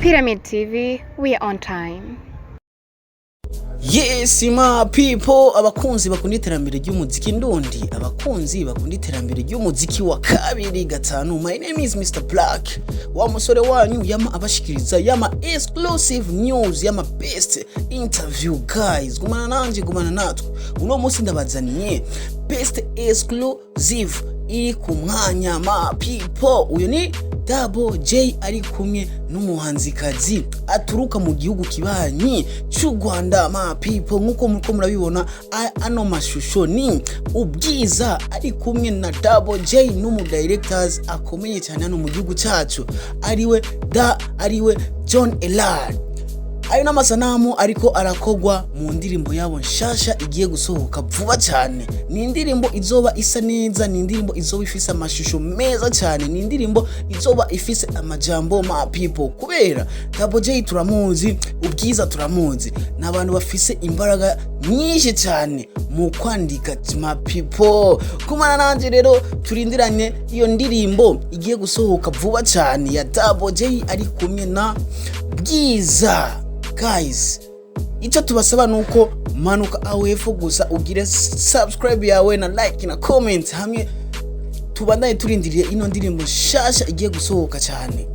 Pyramid TV, we are on time. Yes my people, abakunzi bakunda iterambere ry'umuziki ndundi, abakunzi bakunda iterambere ry'umuziki wa kabiri gatanu. My name is Mr. Black, wa musore wanyu yama abashikiriza yama exclusive news, yama best interview guys. Gumana nanje, gumana natwe. Uno munsi ndabazaniye best exclusive iri ku mwanya ma people. Uyu ni Double J ari kumwe n'umuhanzikazi aturuka mu gihugu kibanyi cy'u Rwanda ma people. Nkuko muriko murabibona ano mashusho ni Ubwiza ari kumwe na Double J n'umu directors akomeye cyane hano mu gihugu cyacu, ariwe John Elad. Ayo n'amasanamu ariko arakogwa mu ndirimbo yabo nshasha igiye gusohoka vuba cyane. Ni indirimbo izoba isa neza, ni indirimbo izoba ifise amashusho meza cyane, ni indirimbo izoba ifise amajambo ma people. Kubera Double J turamuzi, Ubwiza turamuzi, n'abantu bafise imbaraga nyinshi cyane mu kwandika ma people. Kumana nanje rero turindiranye iyo ndirimbo igiye gusohoka vuba cyane ya Double J ari kumwe na Bwiza. Guys, icyo tubasaba nuko manuka awefo gusa ugire subscribe yawe na like na comment, hamwe tubandanye turindiriye ino ndirimbo shasha igiye gusohoka cyane.